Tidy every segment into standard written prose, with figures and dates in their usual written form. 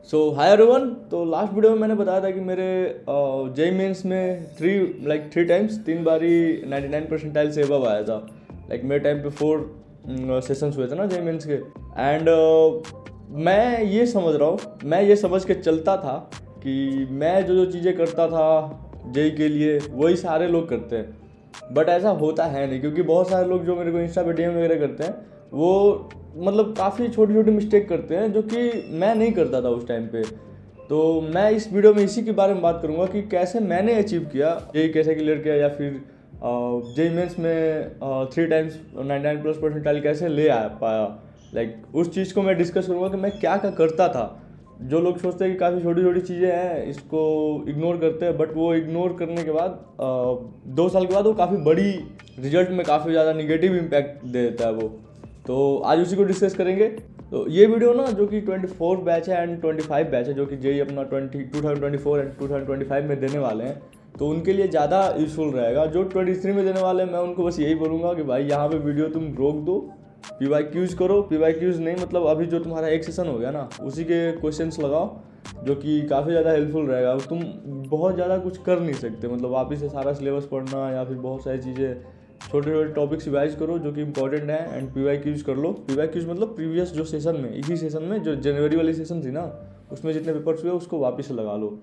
Hi everyone. तो last video में मैंने बताया था कि मेरे जेई मेंस में थ्री टाइम्स 3 बारी 99 परसेंटाइल से अबव आया था। मेरे टाइम पे 4 सेशंस हुए थे ना जेई मेंस के। एंड मैं ये समझ रहा हूँ, मैं ये समझ के चलता था कि मैं जो जो चीज़ें करता था जेई के लिए वही सारे लोग करते हैं। बट ऐसा होता है नहीं, क्योंकि बहुत सारे लोग जो मेरे को इंस्टा पे डीएम वगैरह करते हैं वो मतलब काफ़ी छोटी छोटी मिस्टेक करते हैं जो कि मैं नहीं करता था उस टाइम पे। तो मैं इस वीडियो में इसी के बारे में बात करूंगा कि कैसे मैंने अचीव किया, जेई कैसे क्लियर किया, या फिर जेई मेंस में 3 टाइम्स 99+ परसेंटाइल कैसे ले आ पाया। उस चीज़ को मैं डिस्कस करूंगा कि मैं क्या क्या करता था। जो लोग सोचते हैं कि काफ़ी छोटी छोटी चीज़ें हैं, इसको इग्नोर करते हैं, बट वो इग्नोर करने के बाद 2 साल के बाद वो काफ़ी बड़ी रिजल्ट में काफ़ी ज़्यादा निगेटिव इम्पैक्ट दे देता है वो। तो आज उसी को डिस्कस करेंगे। तो ये वीडियो ना जो कि 24 बैच है एंड 25 बैच है, जो कि जेई अपना 2024 एंड 2025 में देने वाले हैं, तो उनके लिए ज़्यादा यूजफुल रहेगा। जो 23 में देने वाले हैं मैं उनको बस यही बोलूँगा कि भाई यहाँ पे वीडियो तुम रोक दो, पीवाईक्यूज करो। पीवाईक्यूज नहीं मतलब अभी जो तुम्हारा एक सेशन हो गया ना उसी के क्वेश्चंस लगाओ, जो कि काफ़ी ज़्यादा हेल्पफुल रहेगा। तुम बहुत ज़्यादा कुछ कर नहीं सकते, मतलब वापस से सारा सिलेबस पढ़ना या फिर बहुत सारी चीज़ें, छोटे छोटे टॉपिक्स रिवाइज करो जो कि इंपॉर्टेंट है एंड पीवाईक्यूज कर लो। पीवाईक्यूज मतलब प्रीवियस जो सेशन में, इसी सेशन में जो जनवरी वाली सेशन थी ना उसमें जितने पेपर्स हुए उसको वापस से लगा लो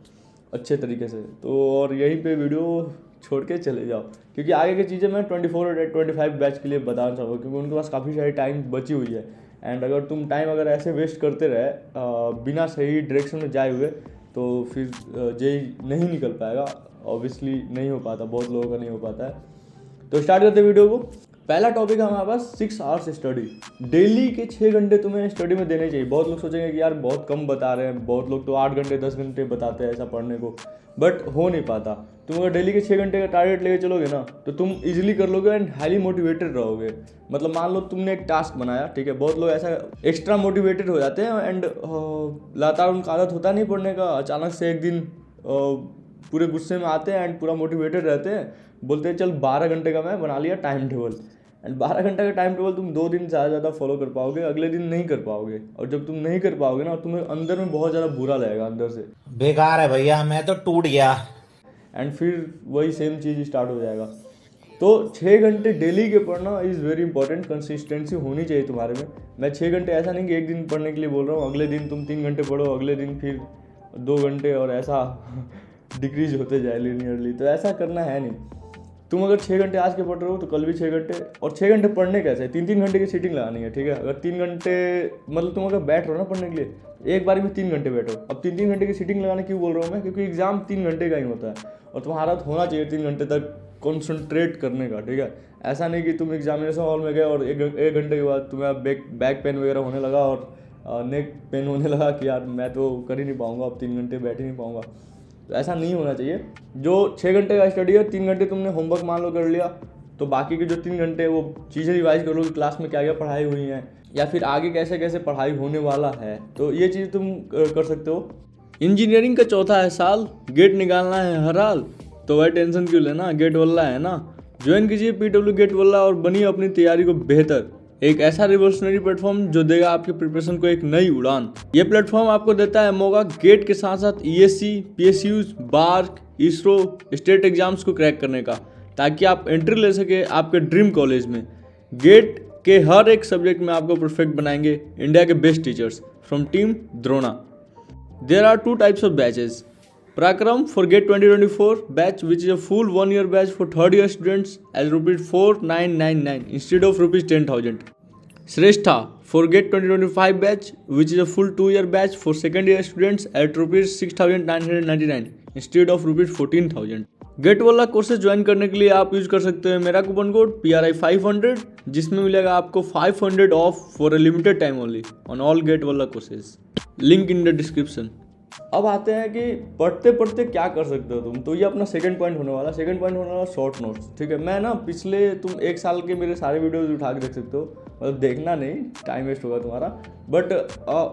अच्छे तरीके से। तो और यहीं पे वीडियो छोड़ के चले जाओ, क्योंकि आगे की चीज़ें मैं 24 और 25 बैच के लिए बताना चाहूँगा, क्योंकि उनके पास काफ़ी सारी टाइम बची हुई है। एंड अगर तुम टाइम अगर ऐसे वेस्ट करते रहे बिना सही डायरेक्शन में जाए हुए, तो फिर जेई नहीं निकल पाएगा। ऑब्वियसली नहीं हो पाता, बहुत लोगों का नहीं हो पाता है। तो स्टार्ट करते हैं वीडियो को। पहला टॉपिक है हमारे पास 6 आवर्स स्टडी। डेली के 6 घंटे तुम्हें स्टडी में देने चाहिए। बहुत लोग सोचेंगे कि यार बहुत कम बता रहे हैं, बहुत लोग तो 8 घंटे 10 घंटे बताते हैं ऐसा पढ़ने को, बट हो नहीं पाता। तुम अगर डेली के 6 घंटे का टारगेट लेके चलोगे ना तो तुम इजीली कर लोगे एंड हाईली मोटिवेटेड रहोगे। मतलब मान लो तुमने एक टास्क बनाया, ठीक है, बहुत लोग ऐसा एक्स्ट्रा मोटिवेटेड हो जाते हैं एंड लगातार उनका आदत होता नहीं पढ़ने का, अचानक से एक दिन पूरे गुस्से में आते हैं एंड पूरा मोटिवेटेड रहते हैं, बोलते हैं चल 12 घंटे का मैं बना लिया टाइम टेबल। एंड 12 घंटे का टाइम टेबल तुम 2 दिन से ज़्यादा फॉलो कर पाओगे, अगले दिन नहीं कर पाओगे। और जब तुम नहीं कर पाओगे ना तुम्हें अंदर में बहुत ज़्यादा बुरा लगेगा अंदर से। बेकार है भैया, मैं तो टूट गया। एंड फिर वही सेम चीज़ स्टार्ट हो जाएगा। तो 6 घंटे डेली के पढ़ना इज़ वेरी इंपॉर्टेंट। कंसिस्टेंसी होनी चाहिए तुम्हारे में। मैं 6 घंटे ऐसा नहीं कि एक दिन पढ़ने के लिए बोल रहा हूँ, अगले दिन तुम 3 घंटे पढ़ो, अगले दिन फिर 2 घंटे, और ऐसा डिक्रीज होते जाए लीनियरली। तो ऐसा करना है नहीं। तुम अगर 6 घंटे आज के पढ़ रहे हो तो कल भी 6 घंटे। और 6 घंटे पढ़ने कैसे है, 3 3 घंटे की सीटिंग लगानी है, ठीक है। अगर 3 घंटे मतलब तुम अगर बैठ रहे हो ना पढ़ने के लिए, एक बार में 3 घंटे बैठो। अब 3 3 घंटे की सीटिंग लगाने क्यों बोल रहा हूँ मैं, क्योंकि एग्जाम 3 घंटे का ही होता है और तुम्हारा होना चाहिए 3 घंटे तक कॉन्सेंट्रेट करने का, ठीक है। ऐसा नहीं कि तुम एग्जामिनेशन हॉल में गए और एक घंटे के बाद तुम्हें बैक पेन वगैरह होने लगा और नेक पेन होने लगा कि यार मैं तो कर ही नहीं पाऊंगा, अब 3 घंटे बैठ ही नहीं पाऊंगा। तो ऐसा नहीं होना चाहिए। जो 6 घंटे का स्टडी है, 3 घंटे तुमने होमवर्क मान लो कर लिया, तो बाकी के जो 3 घंटे वो चीज़ें रिवाइज कर लो कि क्लास में क्या क्या पढ़ाई हुई है या फिर आगे कैसे कैसे पढ़ाई होने वाला है। तो ये चीज़ तुम कर सकते हो। इंजीनियरिंग का चौथा है साल, गेट निकालना है हर हाल, तो वह टेंशन क्यों लेना, गेट वाला है ना। ज्वाइन कीजिए पीडब्ल्यू गेट वाला और बनिए अपनी तैयारी को बेहतर। एक ऐसा रिवोल्यूशनरी प्लेटफॉर्म जो देगा आपके प्रिपरेशन को एक नई उड़ान। ये प्लेटफॉर्म आपको देता है मौका गेट के साथ साथ ESC, PSUs, BARC, ISRO, state exams को क्रैक करने का, ताकि आप एंट्री ले सके आपके ड्रीम कॉलेज में। गेट के हर एक सब्जेक्ट में आपको परफेक्ट बनाएंगे इंडिया के best teachers from team Drona. There are 2 types of batches. Prakram for GATE 2024 batch, which is a full 1 year batch for third year students at rupees 4999 instead of rupees 10,000. Shrestha for GATE 2025 batch, which is a full 2 year batch for second year students at rupees 6,999 instead of rupees 14,000. Gate वाला courses join करने के लिए आप use कर सकते हैं मेरा coupon code PRI500, जिसमें मिलेगा आपको 500 off for a limited time only on all GATE वाला कोर्सेज। Link in the description. अब आते हैं कि पढ़ते पढ़ते क्या कर सकते हो तुम। तो ये अपना सेकंड पॉइंट होने वाला। सेकंड पॉइंट होने वाला शॉर्ट नोट्स, ठीक है। मैं ना पिछले तुम 1 साल के मेरे सारे वीडियोज उठा के देख सकते हो, मतलब देखना नहीं, टाइम वेस्ट होगा तुम्हारा। बट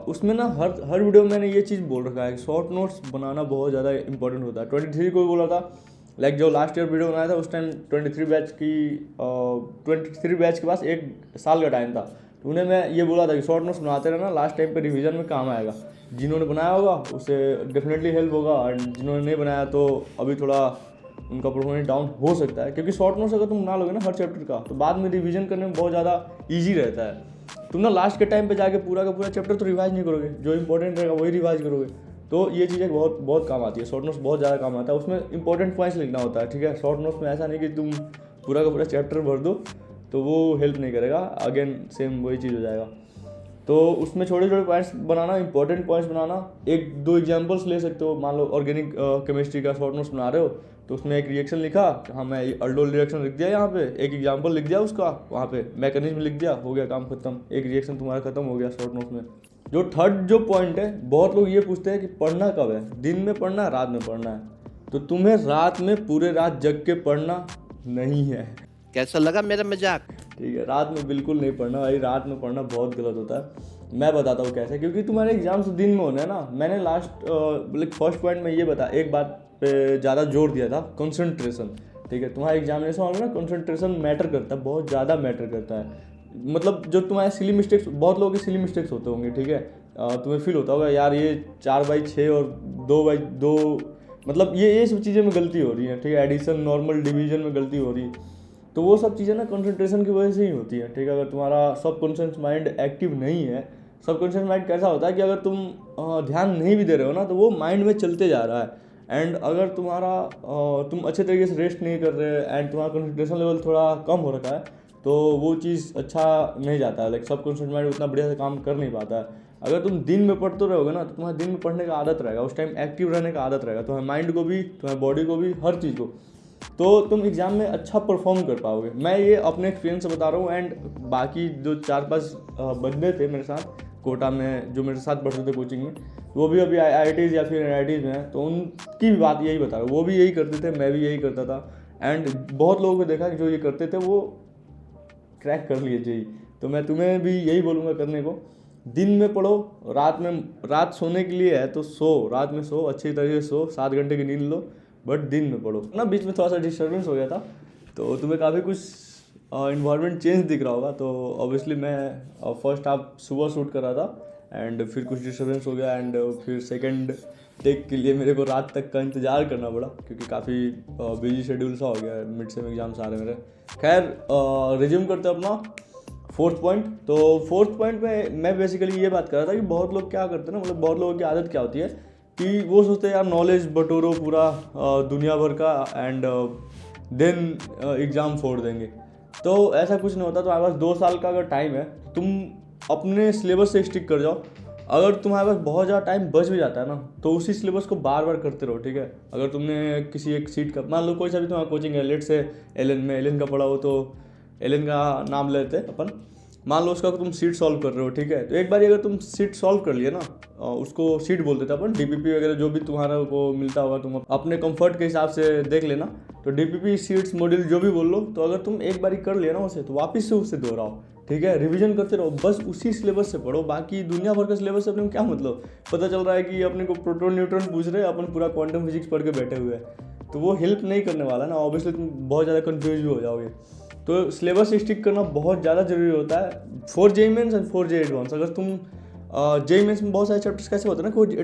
उसमें ना हर वीडियो में मैंने ये चीज़ बोल रखा है कि शॉर्ट नोट्स बनाना बहुत ज़्यादा इंपॉर्टेंट होता है। 23 को भी बोला था, जो लास्ट ईयर वीडियो बनाया था उस टाइम 23 बैच के पास 1 साल का टाइम था। तो उन्हें मैं ये बोला था कि शॉर्ट नोट्स बनाते रहना, लास्ट टाइम पे रिवीजन में काम आएगा। जिन्होंने बनाया होगा उससे डेफिनेटली हेल्प होगा, एंड जिन्होंने नहीं बनाया तो अभी थोड़ा उनका परफॉर्मेंस डाउन हो सकता है, क्योंकि शॉर्ट नोट्स अगर तुम बना लोगे ना हर चैप्टर का तो बाद में रिवीजन करने में बहुत ज़्यादा ईजी रहता है। तुम ना लास्ट के टाइम पे जाके पूरा का पूरा चैप्टर तो रिवाइज नहीं करोगे, जो इंपॉर्टेंट रहेगा वही रिवाइज करोगे। तो ये चीज़ें बहुत बहुत काम आती है, शॉर्ट नोट्स बहुत ज़्यादा काम आता है, उसमें इंपॉर्टेंट पॉइंट्स लिखना होता है, ठीक है। शॉर्ट नोट्स में ऐसा नहीं कि तुम पूरा का पूरा चैप्टर भर दो, तो वो हेल्प नहीं करेगा, अगेन सेम वही चीज़ हो जाएगा। तो उसमें छोटे छोटे पॉइंट्स बनाना, इंपॉर्टेंट पॉइंट्स बनाना, एक दो एग्जांपल्स ले सकते हो। मान लो ऑर्गेनिक केमिस्ट्री का शॉर्ट नोट्स बना रहे हो तो उसमें एक रिएक्शन लिखा, हाँ मैं अल्डोल रिएक्शन लिख दिया, यहाँ पे एक एग्जांपल लिख दिया उसका, वहाँ पे मैकेनिज्म लिख दिया, हो गया काम खत्म, एक रिएक्शन तुम्हारा खत्म हो गया शॉर्ट नोट्स में। जो थर्ड जो पॉइंट है, बहुत लोग ये पूछते हैं कि पढ़ना कब है, दिन में पढ़ना है रात में पढ़ना है। तो तुम्हें रात में पूरे रात जग के पढ़ना नहीं है। कैसा लगा मेरा मजाक? ठीक है, रात में बिल्कुल नहीं पढ़ना भाई, रात में पढ़ना बहुत गलत होता है। मैं बताता हूँ कैसे, क्योंकि तुम्हारे एग्जाम्स दिन में होने हैं ना। मैंने लास्ट फर्स्ट पॉइंट में ये एक बात पे ज़्यादा जोर दिया था, कंसंट्रेशन। ठीक है, तुम्हारे एग्जामिनेशन हॉल में ना कंसंट्रेशन मैटर करता है, बहुत ज़्यादा मैटर करता है। मतलब जो तुम्हारे सिली मिस्टेक्स, बहुत लोगों के सिली मिस्टेक्स होते होंगे, ठीक है, तुम्हें फील होता होगा यार ये 4/6 और 2/2, मतलब ये सब चीज़ें में गलती हो रही है, ठीक है, एडिशन नॉर्मल डिवीजन में गलती हो रही है। तो वो सब चीज़ें ना कंसंट्रेशन की वजह से ही होती है, ठीक है। अगर तुम्हारा सबकॉन्शियस माइंड एक्टिव नहीं है, सबकॉन्शियस माइंड कैसा होता है कि अगर तुम ध्यान नहीं भी दे रहे हो ना तो वो माइंड में चलते जा रहा है। एंड अगर तुम अच्छे तरीके से रेस्ट नहीं कर रहे एंड तुम्हारा कंसंट्रेशन लेवल थोड़ा कम हो रखा है तो वो चीज़ अच्छा नहीं जाता है, लाइक सबकॉन्शियस माइंड उतना बढ़िया से काम कर नहीं पाता है। अगर तुम दिन में पढ़ते रहोगे ना तो तुम्हारा दिन में पढ़ने का आदत रहेगा, उस टाइम एक्टिव रहने का आदत रहेगा, तुम्हारे माइंड को भी, तुम्हारे बॉडी को भी, हर चीज़ को। तो तुम एग्ज़ाम में अच्छा परफॉर्म कर पाओगे। मैं ये अपने एक्सपीरियंस से बता रहा हूँ। एंड बाकी जो 4-5 बंदे थे मेरे साथ कोटा में, जो मेरे साथ पढ़ते थे कोचिंग में, वो भी अभी IITs या फिर NITs में हैं, तो उनकी भी बात यही बता रहा हूँ। वो भी यही करते थे, मैं भी यही करता था। एंड बहुत लोगों को देखा कि जो ये करते थे वो क्रैक कर लिए जेई। तो मैं तुम्हें भी यही बोलूँगा करने को, दिन में पढ़ो, रात सोने के लिए है तो सो, रात में सो, अच्छी तरीके से सो, 7 घंटे की नींद लो, बट दिन में पढ़ो ना। बीच में थोड़ा सा डिस्टर्बेंस हो गया था तो तुम्हें काफ़ी कुछ इन्वायरमेंट चेंज दिख रहा होगा। तो ऑब्वियसली मैं फर्स्ट हाफ सुबह शूट कर रहा था एंड फिर कुछ डिस्टर्बेंस हो गया एंड फिर सेकंड टेक के लिए मेरे को रात तक का इंतज़ार करना पड़ा, क्योंकि काफ़ी बिजी शेड्यूल सा हो गया है, मिड सेम एग्जाम्स आ रहे मेरे। खैर रिज्यूम करते अपना फोर्थ पॉइंट। तो फोर्थ पॉइंट में मैं बेसिकली ये बात कर रहा था कि बहुत लोग क्या करते हैं ना, मतलब बहुत लोगों की आदत क्या होती है कि वो सोचते हैं यार नॉलेज बटोरो पूरा दुनिया भर का एंड देन एग्ज़ाम फोड़ देंगे। तो ऐसा कुछ नहीं होता। तो हमारे पास 2 साल का अगर टाइम है तुम अपने सिलेबस से स्टिक कर जाओ। अगर तुम्हारे पास बहुत ज़्यादा टाइम बच भी जाता है ना तो उसी सिलेबस को बार बार करते रहो, ठीक है। अगर तुमने किसी एक सीट का, मान लो कोई सा भी तुम्हारा कोचिंग है, लेट से एलन का पढ़ा हो तो एलन का नाम लेते अपन, मान लो उसका तुम सीट सॉल्व कर रहे हो, ठीक है। तो एक बार अगर तुम सीट सॉल्व कर लिए ना, उसको सीट बोलते थे अपन, DPP वगैरह जो भी तुम्हारा को मिलता होगा तुम अपने कंफर्ट के हिसाब से देख लेना। तो DPP सीट्स मॉड्यूल जो भी बोल लो, तो अगर तुम एक बार कर लिया ना उसे तो वापस से उससे दोहराओ, ठीक है। रिवीजन करते रहो, बस उसी सिलेबस से पढ़ो, बाकी दुनिया भर का सिलेबस से अपने को क्या मतलब। पता चल रहा है कि अपने को प्रोटॉन न्यूट्रॉन पूछ रहे हैं, अपन पूरा क्वांटम फिजिक्स पढ़ के बैठे हुए हैं, तो वो हेल्प नहीं करने वाला ना। ऑब्वियसली तुम बहुत ज़्यादा कन्फ्यूज भी हो जाओगे। तो सिलेबस स्टिक करना बहुत ज़्यादा ज़रूरी होता है for JEE mains and for JEE advance. अगर तुम JEE मेंस में बहुत सारे चैप्टर्स कैसे होते हैं ना कि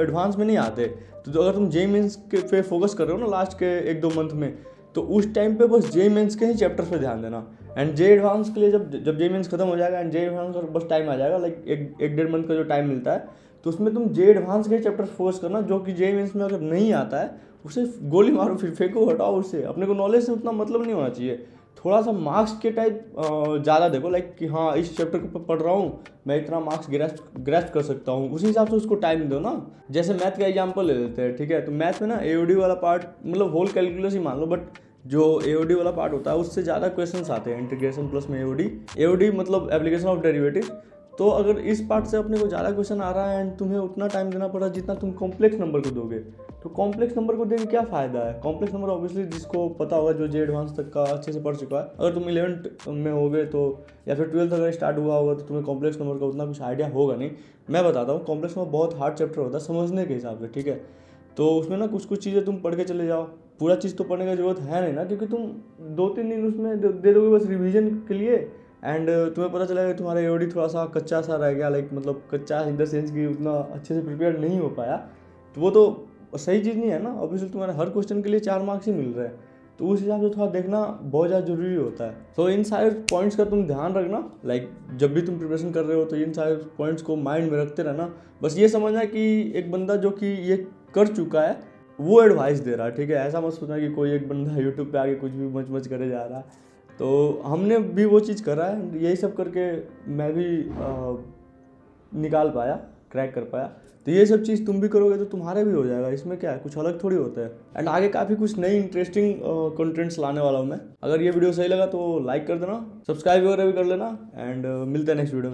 एडवांस में नहीं आते, तो अगर तुम JEE मेंस के पे फोकस कर रहे हो ना लास्ट के 1-2 मंथ में, तो उस टाइम पे बस JEE मेंस के ही चैप्टर्स पे ध्यान देना। एंड JEE एडवांस के लिए जब JEE मेंस खत्म हो जाएगा एंड JEE एडवांस का बस टाइम आ जाएगा, लाइक 1-1.5 मंथ का जो टाइम मिलता है, तो उसमें तुम JEE एडवांस के चैप्टर्स फोकस करना, जो कि JEE मेंस में अगर नहीं आता है उसे गोली मारो, फिर फेंको, हटाओ उससे। अपने को नॉलेज से उतना मतलब नहीं होना चाहिए। थोड़ा सा मार्क्स के टाइप ज़्यादा देखो, लाइक कि हाँ इस चैप्टर को पढ़ रहा हूँ मैं, इतना मार्क्स ग्रेस्प कर सकता हूँ, उसी हिसाब से उसको टाइम दो ना। जैसे मैथ का एग्जांपल ले लेते हैं, ठीक है। तो मैथ में ना AOD वाला पार्ट, मतलब होल कैलकुलस ही मान लो, बट जो AOD वाला पार्ट होता है उससे ज़्यादा क्वेश्चंस आते हैं, इंटीग्रेशन प्लस में AOD मतलब एप्लीकेशन ऑफ डेरिवेटिव। तो अगर इस पार्ट से अपने को ज़्यादा क्वेश्चन आ रहा है एंड तुम्हें उतना टाइम देना पड़ा जितना तुम कॉम्प्लेक्स नंबर को दोगे, तो कॉम्प्लेक्स नंबर को देके क्या फ़ायदा है। कॉम्प्लेक्स नंबर ऑब्वियसली जिसको पता होगा, जो JEE एडवांस तक का अच्छे से पढ़ चुका है, अगर तुम 11th में होगे तो, या फिर 12th अगर स्टार्ट हुआ होगा तो तुम्हें कॉम्प्लेक्स नंबर का उतना कुछ आइडिया होगा नहीं। मैं बताता हूँ, कॉम्प्लेक्स नंबर बहुत हार्ड चैप्टर होता है समझने के हिसाब से, ठीक है। तो उसमें ना कुछ चीज़ें तुम पढ़ के चले जाओ, पूरा चीज़ तो पढ़ने की जरूरत है नहीं ना, क्योंकि तुम 2-3 दिन उसमें दे दोगे बस रिवीजन के लिए, एंड तुम्हें पता चला कि तुम्हारा एओडी थोड़ा सा कच्चा सा रह गया, लाइक मतलब कच्चा इन द सेंस कि उतना अच्छे से प्रिपेयर नहीं हो पाया, तो वो तो सही चीज़ नहीं है ना। ऑब्वियसली तुम्हारे हर क्वेश्चन के लिए 4 मार्क्स ही मिल रहे हैं, तो उस हिसाब से थोड़ा देखना बहुत ज़्यादा जरूरी होता है। तो इन सारे पॉइंट्स का तुम ध्यान रखना, लाइक जब भी तुम प्रिपरेशन कर रहे हो तो इन सारे पॉइंट्स को माइंड में रखते रहना। बस ये समझना कि एक बंदा जो कि ये कर चुका है वो एडवाइस दे रहा है, ठीक है। ऐसा मत सोचना कि कोई एक बंदा यूट्यूब पे आके कुछ भी मच मच करे जा रहा है। तो हमने भी वो चीज़ करा है, यही सब करके मैं भी निकाल पाया, क्रैक कर पाया। तो ये सब चीज़ तुम भी करोगे तो तुम्हारे भी हो जाएगा, इसमें क्या है, कुछ अलग थोड़ी होता है। एंड आगे काफ़ी कुछ नई इंटरेस्टिंग कंटेंट्स लाने वाला हूँ मैं। अगर ये वीडियो सही लगा तो लाइक कर देना, सब्सक्राइब वगैरह भी कर लेना, एंड मिलते हैं नेक्स्ट वीडियो में।